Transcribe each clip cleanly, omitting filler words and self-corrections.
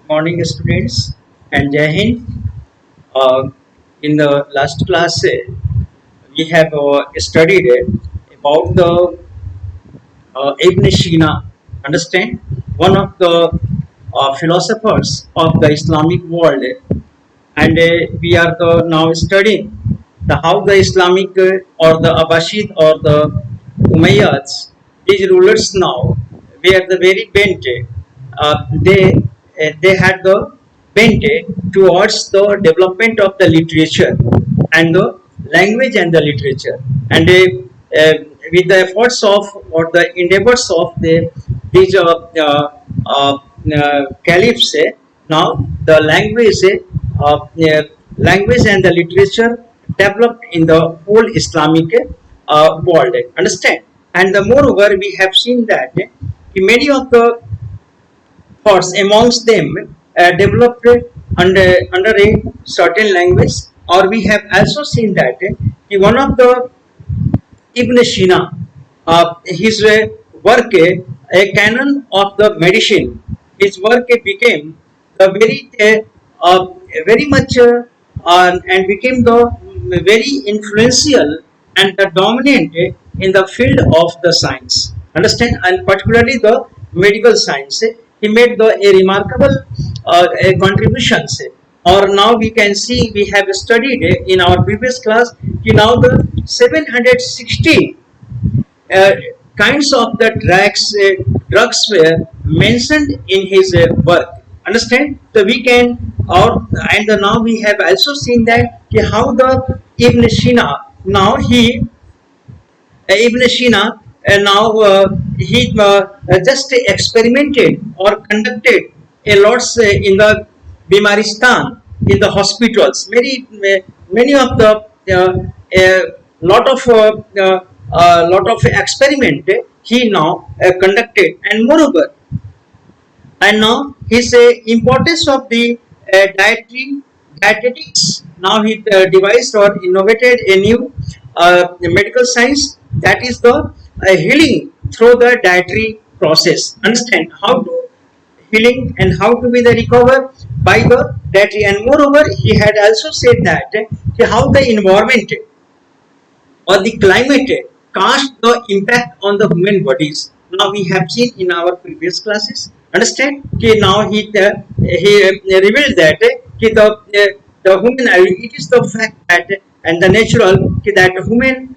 Morning, students, and Jai Hind. Uh, in the last class, we have studied about the Ibn Sina. Understand? One of the philosophers of the Islamic world, and we are now studying the how the Islamic or the Abbasid or the Umayyads, these rulers now were the very bent. They had the bent towards the development of the literature and the language and the literature, and with the efforts of or the endeavors of these caliphs, now the language and the literature developed in the whole Islamic world. Understand? And the moreover, we have seen that many of the thoughts amongst them developed under a certain language, or we have also seen that one of the Ibn Sina, his work, a canon of the medicine, his work became a very much and became the very influential and the dominant in the field of the science. Understand? And particularly the medical science. He made a remarkable contributions. Or now we can see we have studied in our previous class. Now the 760 uh, kinds of the drugs were mentioned in his work. Understand? So we can, or and now we have also seen that how the Ibn Sina now Ibn Sina now he just experimented or conducted a lot in the Bimaristan, in the hospitals. Many of the lot of experiment he now conducted, and moreover, and now his importance of the dietetics. Now he devised or innovated a new medical science, that is the healing through the dietary process. Understand how to healing and how to be the recover by the dietary. And moreover, he had also said that how the environment or the climate cast the impact on the human bodies. Now we have seen in our previous classes. Understand? Now he revealed that the human, it is the fact that and the natural that human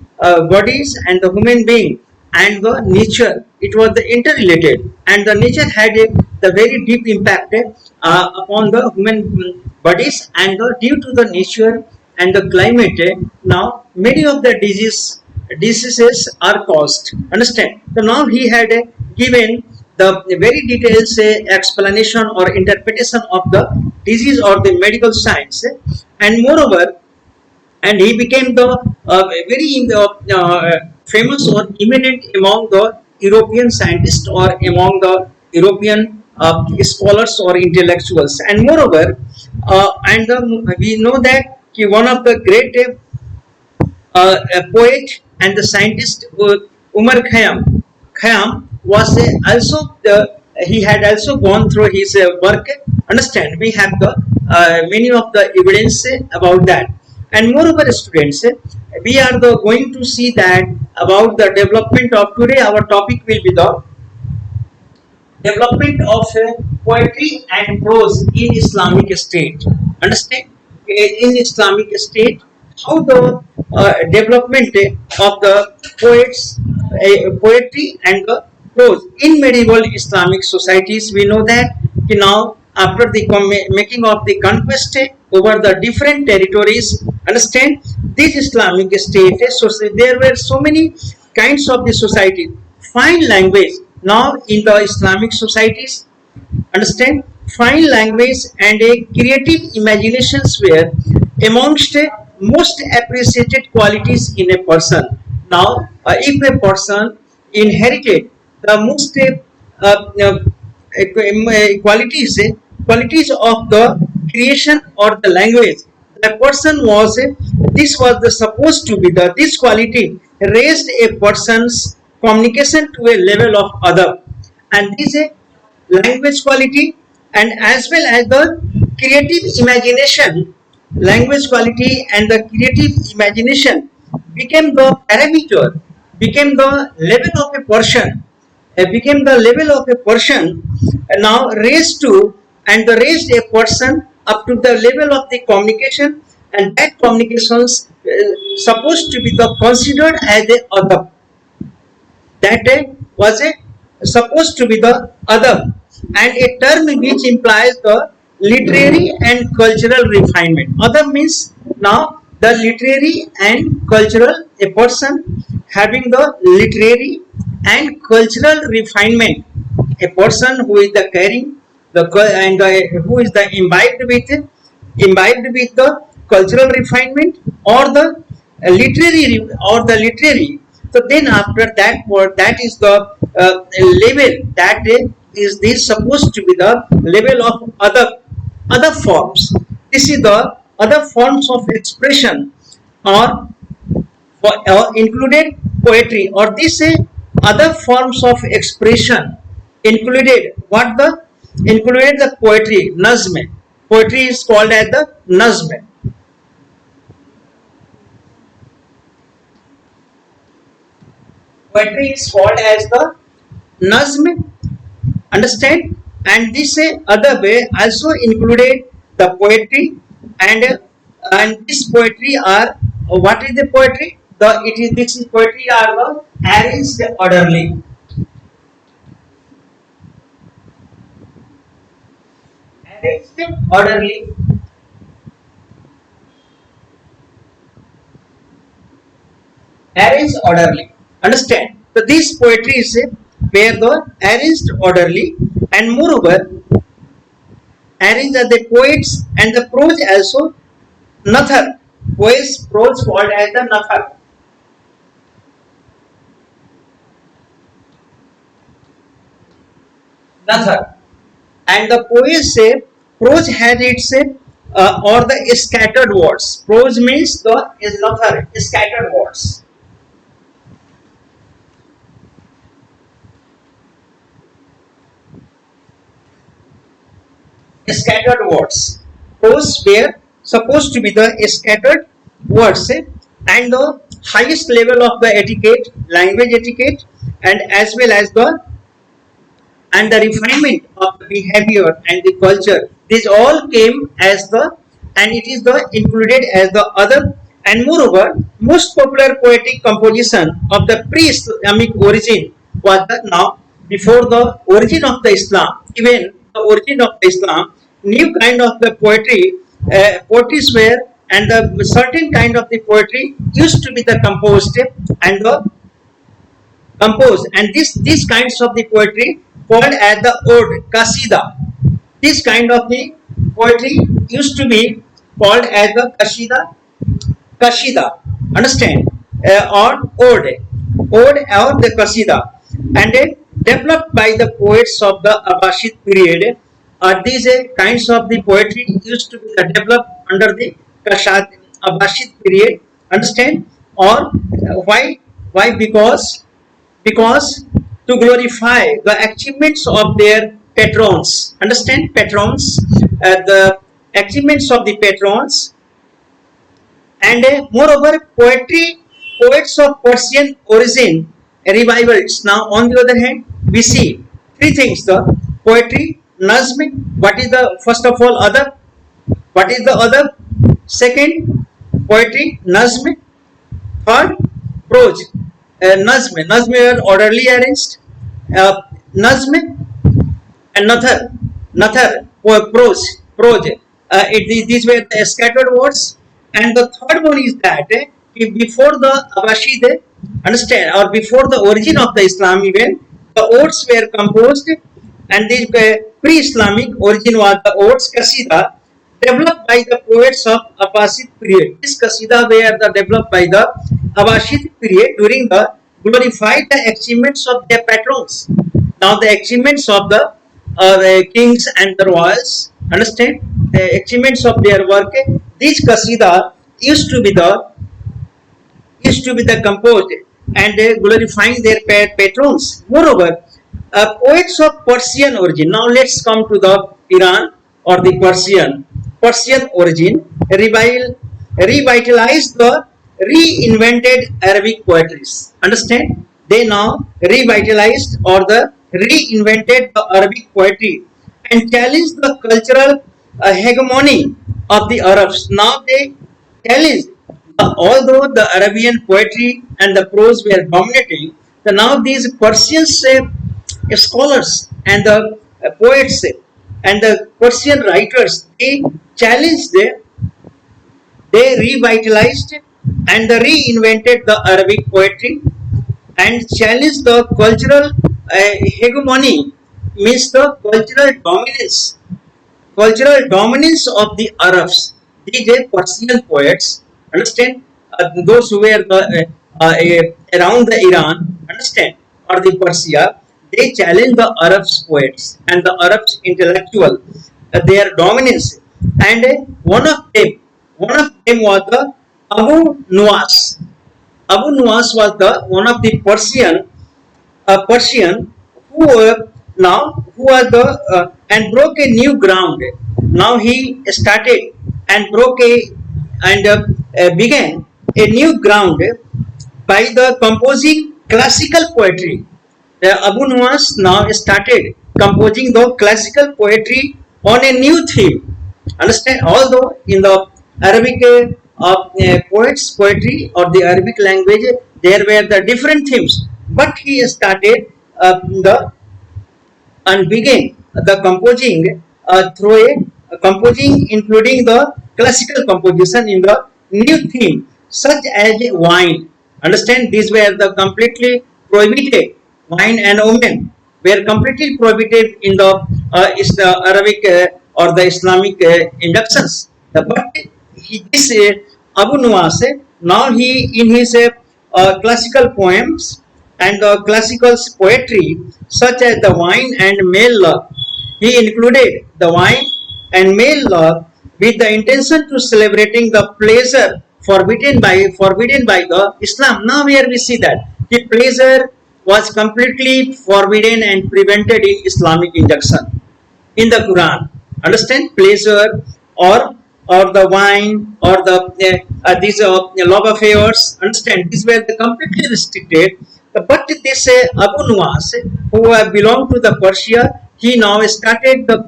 bodies and the human being and the nature, it was the interrelated, and the nature had the very deep impact upon the human bodies, and due to the nature and the climate, now many of the diseases are caused. Understand? So now he had given the very detailed explanation or interpretation of the disease or the medical science, and moreover, and he became the very famous or eminent among the European scientists or among the European scholars or intellectuals. And moreover, we know that one of the great poet and the scientist Umar Khayyam was also he had also gone through his work. Understand? We have the many of the evidence about that. And moreover, students, we are going to see that about the development of today. Our topic will be the development of poetry and prose in Islamic State. Understand? In Islamic State, how the development of the poetry and the prose in medieval Islamic societies. We know that now after the making of the conquest over the different territories, understand, this Islamic state, so there were so many kinds of the society. Fine language now in the Islamic societies, understand, fine language and a creative imaginations were amongst most appreciated qualities in a person. Now, if a person inherited the most qualities of the creation or the language, the person was this was the supposed to be the this quality raised a person's communication to a level of other, and this language quality and as well as the creative imagination. Language quality and the creative imagination became the parameter, became the level of a person, became the level of a person, now raised to, and the raised a person up to the level of the communication, and that communications supposed to be the considered as a other, that was a supposed to be the other, and a term which implies the literary and cultural refinement. Other means now the literary and cultural, a person having the literary and cultural refinement, a person who is the carrying the and the, who is the imbibed with the cultural refinement, or the literary. So then after that word, that is the level, that is this supposed to be the level of other forms. This is the other forms of expression, or included poetry, or this other forms of expression included what the included the poetry nazm. Poetry is called as the nazm. Poetry is called as the nazm, understand. And this other way also included the poetry, and this poetry are, what is the poetry, the it is this is poetry are the arranged orderly, arranged orderly, arranged orderly, understand. So this poetry is where the arranged orderly, and moreover arranged are the poets, and the prose also nathar, poets prose called as the nathar. Nathar. And the poets say prose had its or the scattered words. Prose means the is nathar, scattered words. Scattered words. Prose were supposed to be the scattered words, and the highest level of the etiquette, language etiquette, and as well as the and the refinement of the behavior and the culture. These all came as the, and it is the included as the other. And moreover, most popular poetic composition of the pre-Islamic origin was the, now before the origin of the Islam, even the origin of the Islam, new kind of the poetry, poetries were, and the certain kind of the poetry used to be the composed, and the composed, and these kinds of the poetry called as the ode, kasida. This kind of the poetry used to be called as the kashida, understand, or ode, or the kasida, and developed by the poets of the Abbasid period. These kinds of the poetry used to be developed under the Abbasid period, understand, or why because to glorify the achievements of their patrons, understand, patrons, the achievements of the patrons, and moreover poets of Persian origin revivals. Now on the other hand, we see three things: the poetry nazm, what is the first of all other, what is the other, second poetry nazm, third prose. Nazm are orderly arranged, nazm, and prose. These were the scattered words. And the third one is that before the Abbasid, understand, or before the origin of the Islam, even the odes were composed, and the pre-Islamic origin was the odes kasida, developed by the poets of Abbasid period. This kasida were developed by the Abbasid period during the glorified the achievements of their patrons. Now the achievements of the kings and the royals, understand, the achievements of their work. These kasida used to be the composed, and glorifying their patrons. Moreover, poets of Persian origin. Now let's come to the Iran or the Persian origin, revitalized the reinvented Arabic poetries. Understand? They now revitalized or the reinvented the Arabic poetry and challenged the cultural hegemony of the Arabs. Now they challenged, although the Arabian poetry and the prose were dominating, now these Persian scholars and the poets and the Persian writers, they challenged, they revitalized and reinvented the Arabic poetry and challenged the cultural hegemony, means the cultural dominance of the Arabs. These are Persian poets, understand? Those who were around the Iran, understand, or the Persia, they challenge the Arabs poets and the Arabs intellectual, their dominance. And one of them was the Abu Nuwas. Abu Nuwas was the one of the Persian who who was the and broke a new ground. Now he started and broke a and began a new ground by the composing classical poetry. Abu Nuwas now started composing the classical poetry on a new theme. Understand? Although in the Arabic poets poetry or the Arabic language there were the different themes, but he started the and began the composing through a composing including the classical composition in the new theme such as wine. Understand? These were the completely prohibited. Wine and women were completely prohibited in the Arabic or the Islamic inductions. But this Abu Nuwas, now he in his classical poems and the classical poetry such as the wine and male love, he included the wine and male love with the intention to celebrating the pleasure forbidden by the Islam. Now here we see that the pleasure was completely forbidden and prevented in Islamic injunction in the Quran. Understand? Pleasure or the wine or the these love affairs. Understand? These were the completely restricted. But this Abu Nuwas, who belonged to the Persia, he now started the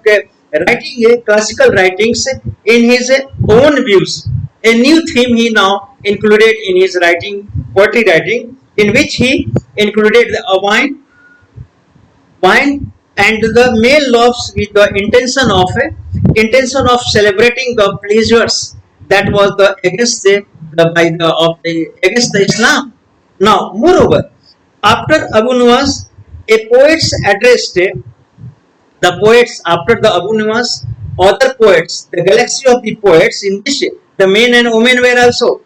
writing classical writings in his own views. A new theme he now included in his poetry writing, in which he included a wine and the male loves with the intention of celebrating the pleasures that was the against against the Islam. Now, moreover, after Abu Nuwas, a poets addressed the poets after the Abu Nuwas, other poets, the galaxy of the poets in which the men and women were also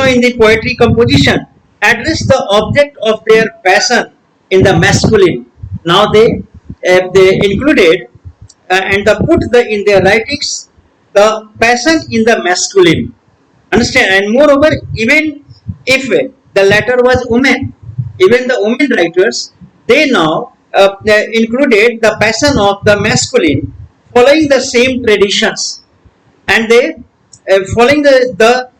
in the poetry composition, address the object of their passion in the masculine. Now they included and put in their writings the passion in the masculine. Understand? And moreover, even if the latter was women, even the women writers, they now included the passion of the masculine, following the same traditions, and they following the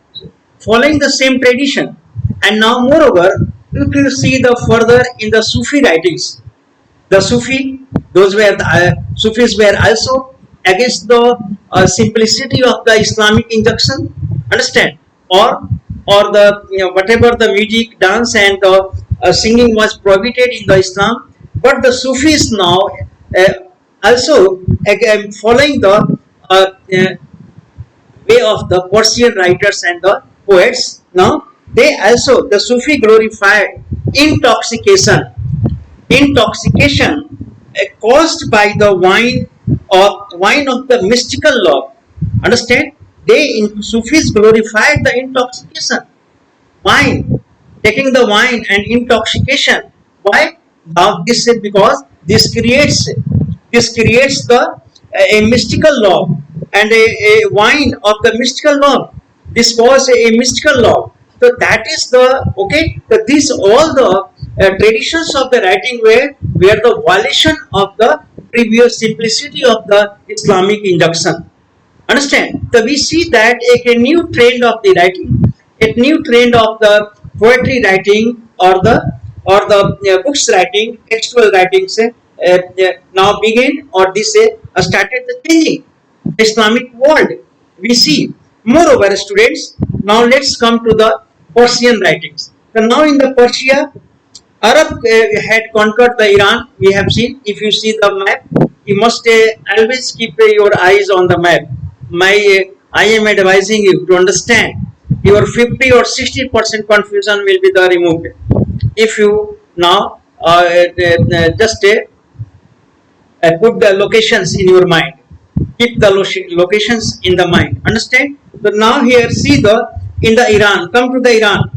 same tradition. And now, moreover, you can see the further in the Sufi writings. The Sufis were also against the simplicity of the Islamic injunction. Understand? Or the whatever the music, dance, and singing was prohibited in the Islam. But the Sufis now also following the way of the Persian writers and the poets. Now they also, the Sufi glorified intoxication caused by the wine of the mystical love. Understand? Sufis glorified the intoxication, wine, taking the wine and intoxication. Why? Now this is because this creates the a mystical love and a wine of the mystical love. This was a mystical love. So that is the okay. These all the traditions of the writing were the violation of the previous simplicity of the Islamic induction. Understand? So we see that a new trend of the writing, a new trend of the poetry writing or the books writing, textual writings now begin or this started the changing the Islamic world. We see. Moreover, students, now let's come to the Persian writings. So now in the Persia, Arab had conquered the Iran. We have seen. If you see the map, you must always keep your eyes on the map. I am advising you to understand. Your 50 or 60% confusion will be the removed if you now just put the locations in your mind. Keep the locations in the mind. Understand? So now here see the in the Iran. Come to the Iran.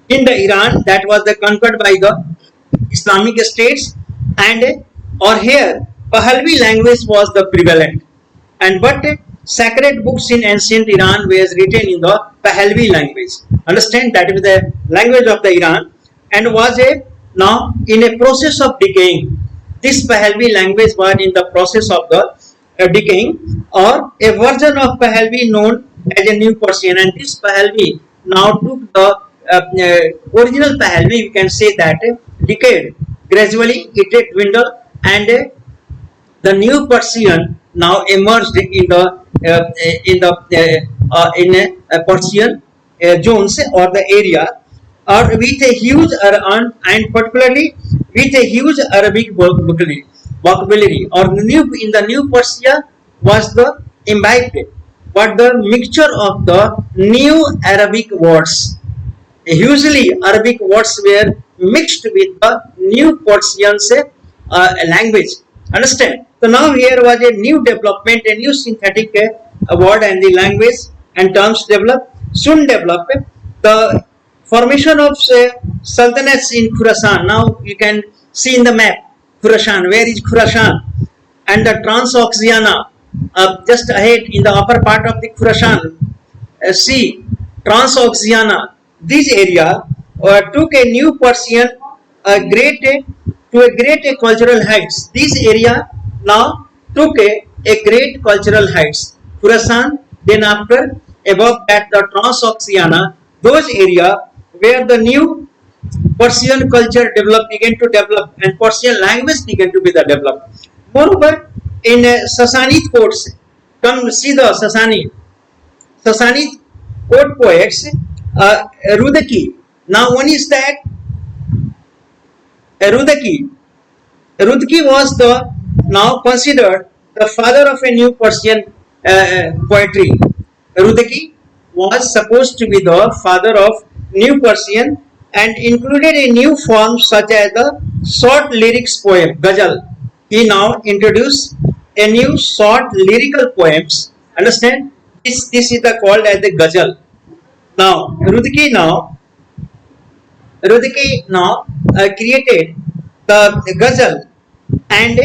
In the Iran that was the conquered by the Islamic states, and or here Pahlavi language was the prevalent, and but sacred books in ancient Iran was written in the Pahlavi language. Understand, that is the language of the Iran, and was a now in a process of decaying. This Pahlavi language was in the process of the decaying, or a version of Pahlavi known as a New Persian, and this Pahlavi now took the original Pahlavi, you can say that decayed gradually, it dwindled, and the new Persian now emerged in a Persian zones or the area, or with a huge and particularly with a huge Arabic vocabulary, or in the new Persia was the imbibed, but the mixture of the new Arabic words. Usually Arabic words were mixed with the new Persian language. Understand? So now here was a new development, a new synthetic word, and the language and terms soon develop. The formation of sultanates in Khurasan. Now you can see in the map Khurasan. Where is Khurasan? And the Transoxiana just ahead in the upper part of the Khurasan. See Transoxiana. This area took a new Persian to a great cultural heights. This area now took a great cultural heights. Khurasan, then after above that the Transoxiana, those area where the new Persian culture began to develop, and Persian language began to be developed. Moreover, in Sassanid courts, come see the Sassanid court poets. Rudaki. Now one is that Rudaki. Rudaki was the now considered the father of a new Persian poetry. Rudaki was supposed to be the father of new Persian and included a new form such as the short lyrics poem, ghazal. He now introduced a new short lyrical poems. Understand? This is called as the ghazal. Now Rudaki now created the ghazal and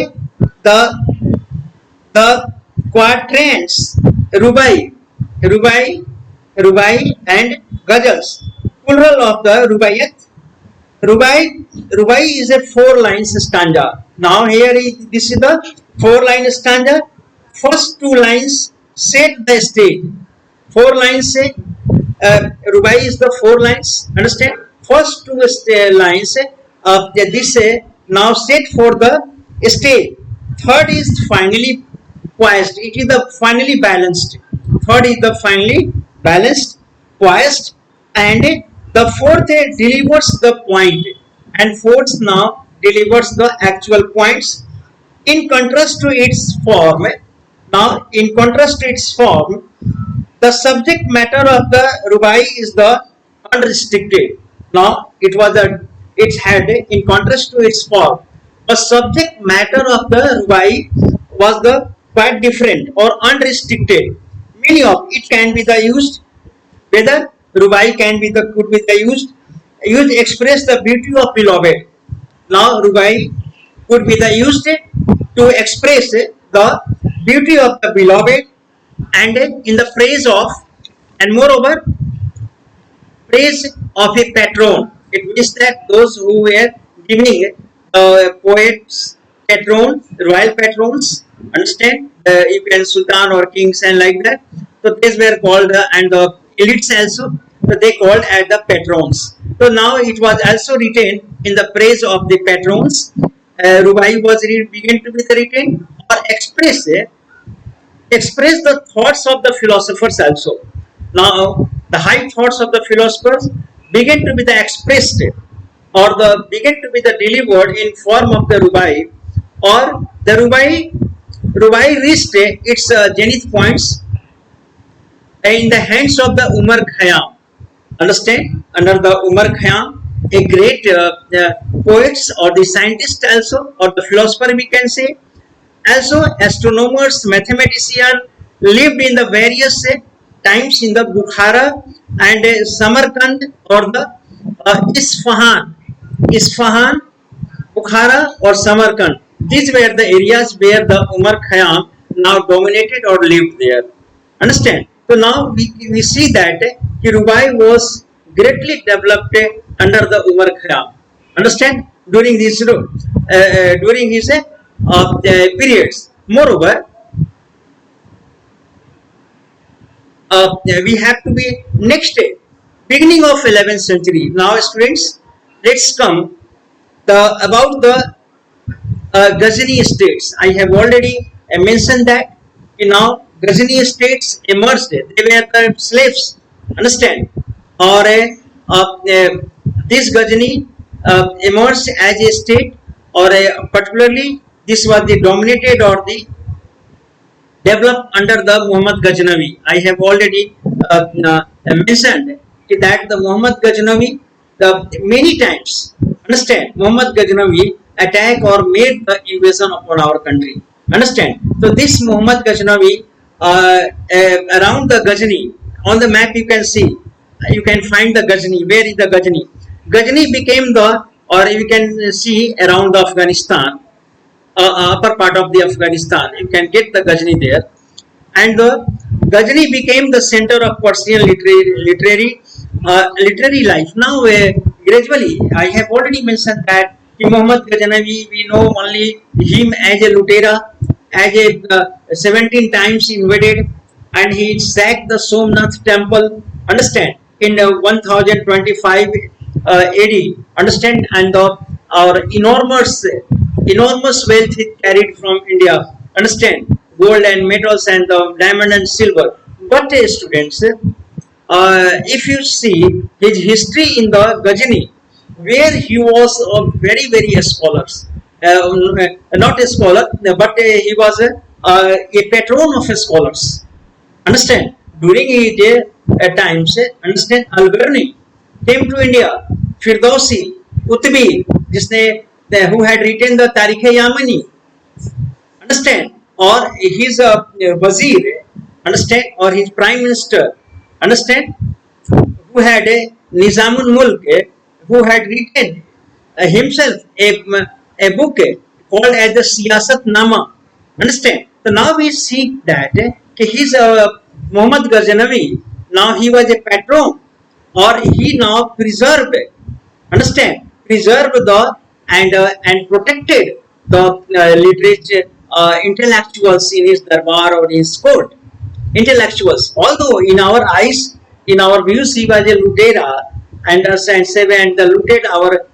the quatrains, rubai and ghazals. Plural of the rubaiyat. Rubai is a 4 lines stanza. Now here this is the 4-line stanza. First 2 lines set the stage. 4 lines say rubai is the 4 lines. Understand? First 2 lines of this now set for the stage. Third is finally poised. It is the finally balanced. Third is the finally balanced, poised, and the fourth delivers the point, and fourth now delivers the actual points. In contrast to its form, the subject matter of the rubai is the unrestricted. Now it had in contrast to its form, the subject matter of the rubai was the quite different or unrestricted. Many of it can be the used, whether rubai could be the used to express the beauty of beloved. Now rubai could be the used to express the beauty of the beloved, and in the praise of, and moreover praise of a patron. It means that those who were giving poets patron, royal patrons. Understand? You can sultan or kings and like that. So these were called and the elites also. So they called as the patrons. So now it was also written in the praise of the patrons. Rubai was began to be written or express the thoughts of the philosophers also. Now the high thoughts of the philosophers began to be the expressed or the began to be the delivered in form of the Rubai, or the Rubai reached its zenith points in the hands of the Umar Khayyam. Understand? Under the Umar Khayyam, a great poets or the scientist also, or the philosopher we can say, also astronomers, mathematicians lived in the various times in the Bukhara and Samarkand or the Isfahan, Bukhara or Samarkand. These were the areas where the Umar Khayyam now dominated or lived there. Understand? So now we see that Rubai was greatly developed under the Umar Khayyam. Understand? During this during his periods. Moreover, we have to be next beginning of 11th century. Now, students, let's come about the Ghazni states. I have already mentioned that now Ghazni states emerged. They were the slaves. Understand? Or this Ghazni emerged as a state, or particularly this was the dominated or the developed under the Muhammad Ghaznavi. I have already mentioned that the Muhammad Ghaznavi, the many times, understand, Muhammad Ghaznavi attack or made the invasion upon our country. Understand? So this Muhammad Ghaznavi around the Ghazni, on the map you can see, you can find the Ghazni. Where is the Ghazni? Ghazni became the, or you can see around the Afghanistan, upper part of the Afghanistan. You can get the Ghazni there, and the Ghazni became the center of Persian literary life. Now, gradually, I have already mentioned that Muhammad Ghaznavi, we know only him as a Lutera, as a 17 times invaded, and he sacked the Somnath temple. Understand? In 1025 AD. Understand? And our enormous wealth is carried from India. Understand? Gold and metals and diamond and silver. But students, if you see his history in the Ghazni, where he was a very a scholar, not a scholar, but he was a patron of scholars. Understand? During his times, understand, Al-Biruni came to India. Firdausi, Utbi, who had written the Tarikh-e-Yamani, understand, or his Wazir, understand, or his Prime Minister, understand, who had a Nizamul Mulk, who had written himself a book called as the Siyasat Nama. Understand? So now we see that his Muhammad Ghaznavi, now he was a patron, or he now preserved, understand, preserved the and protected the literature intellectuals in his darbar or in his court. Intellectuals, although in our eyes, in our views, he was a Lutera and looted our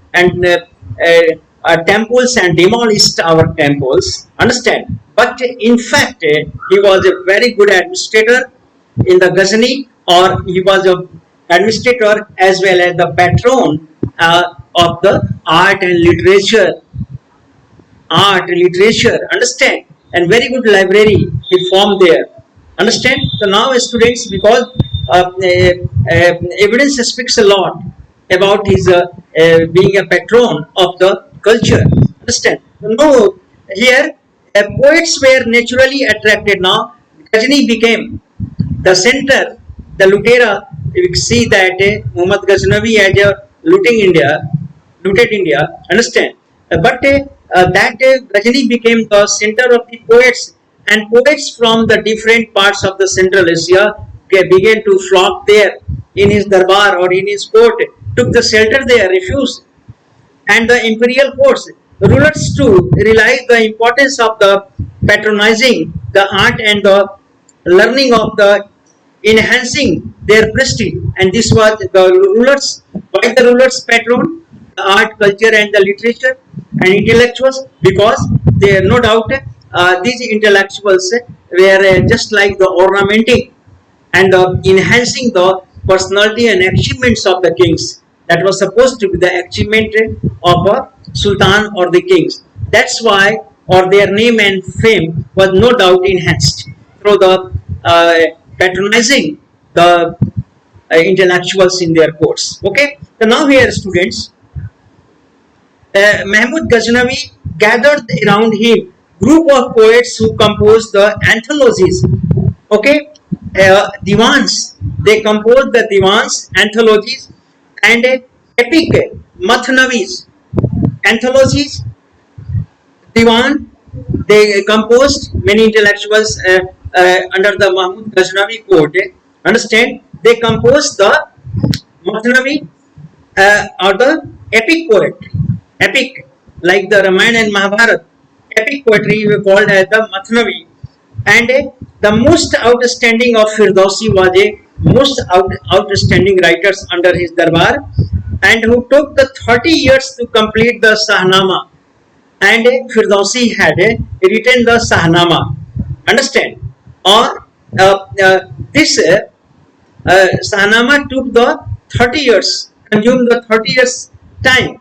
temples and demolished our temples. Understand? But in fact, he was a very good administrator in the Ghazni, or he was a administrator as well as the patron of the art and literature. Understand? And very good library he formed there. Understand? So now students, because evidence speaks a lot about his being a patron of the culture. Understand? So now here poets were naturally attracted. Now Ghazni became the center, the Lutera. You see that Muhammad Ghaznavi as a looted India. Understand? But that Ghazni became the center of the poets, and poets from the different parts of the Central Asia began to flock there in his darbar or in his court, took the shelter there, refused, and the imperial courts. rulers too realized the importance of the patronizing the art and the learning of the enhancing their prestige, and this was the rulers, why the rulers patron the art, culture and the literature and intellectuals, because there no doubt these intellectuals were just like the ornamenting and enhancing the personality and achievements of the kings. That was supposed to be the achievement of a sultan or the kings. That's why, or their name and fame was no doubt enhanced through the patronizing the intellectuals in their courts. Okay, so now here, students, Mahmud Ghaznavi gathered around him group of poets who composed the anthologies. Okay, divans. They composed the divans, anthologies, and epic mathnavis, anthologies, divan. They composed many intellectuals under the Mahmud Ghaznavi code. Understand? They composed the mathnavi or the epic poet, epic like the Ramayana and Mahabharata. Epic poetry we called as the Mathnavi, and the most outstanding of Firdausi was a most outstanding writers under his darbar, and who took the 30 years to complete the Sahnama, and Firdausi had written the Sahnama. Understand? Or this Sahnama took the 30 years, consumed the 30 years time,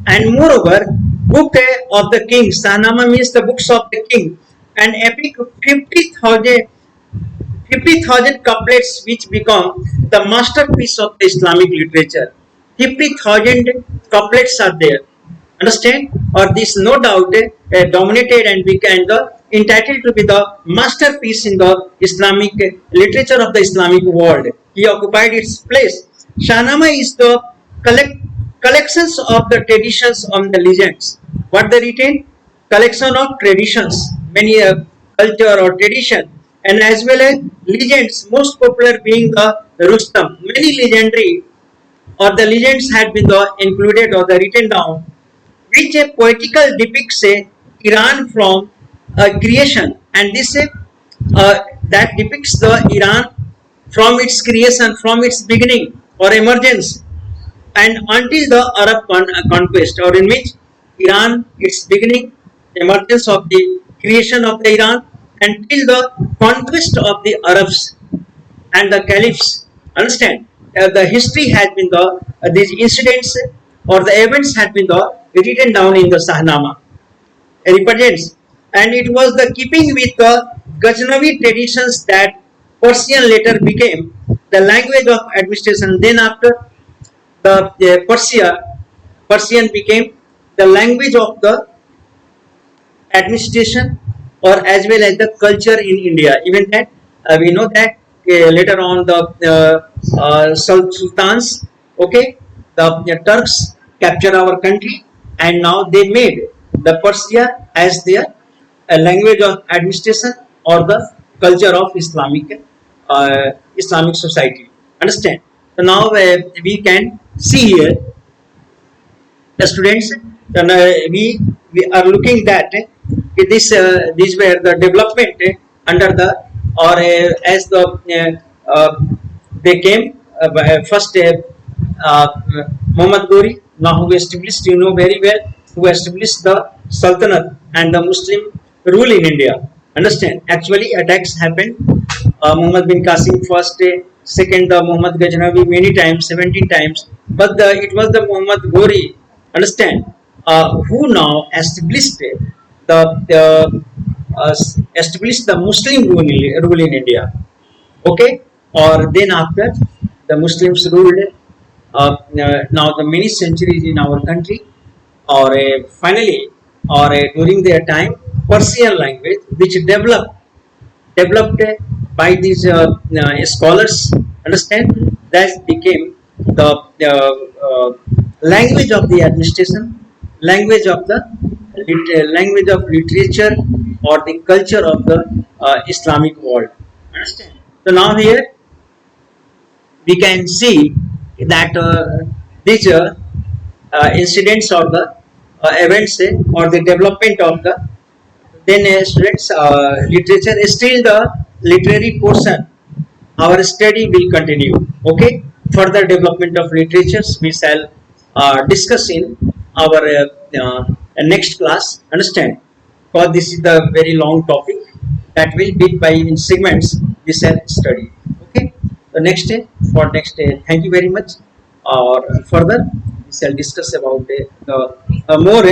and moreover, book of the king, Sahnama means the books of the king, and epic 50,000 couplets which become the masterpiece of the Islamic literature. 50,000 couplets are there. Understand? Or this no doubt dominated and became the entitled to be the masterpiece in the Islamic literature of the Islamic world. He occupied its place. Shahnama is the collections of the traditions of the legends. What they retain? Collection of traditions, many culture or tradition, and as well as legends. Most popular being the Rustam. Many legendary or the legends had been included or the written down, which a poetical depicts Iran from creation, and this that depicts the Iran from its creation, from its beginning or emergence, and until the Arab conquest, or in which Iran, its beginning, emergence of the creation of the Iran, until the conquest of the Arabs and the caliphs. Understand? The history has been these incidents or the events had been written down in the Sahnama. Represents, and it was the keeping with the Ghaznavi traditions that Persian later became the language of administration. Then after the Persian became the language of the administration or as well as the culture in India. Even that we know that later on the sultans, okay, the Turks capture our country, and now they made the Persia as their language of administration or the culture of Islamic society. Understand? So now we can see here the students. We are looking that this these were the development under the or as the they came first Muhammad Ghori, now who established, you know very well, who established the Sultanate and the Muslim rule in India. Understand? Actually, attacks happened. Muhammad bin Qasim first, second Muhammad Ghaznavi many times, 17 times. But it was the Muhammad Ghori, understand, who now established established the Muslim rule in India. Okay, or then after the Muslims ruled now the many centuries in our country, or finally, or during their time, Persian language, which developed by these scholars, understand, that became the language of the administration, language of the language of literature or the culture of the Islamic world. Understand? So now here we can see that these incidents or the events or the development of the then students literature is still the literary portion. Our study will continue. Okay, further development of literatures we shall discuss in our next class, understand, because this is the very long topic that will be by in segments we shall study. Okay, the next day, for next day, thank you very much. Or further we shall discuss about more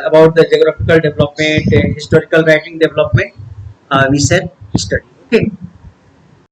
about the geographical development, historical writing development, we shall study. Okay.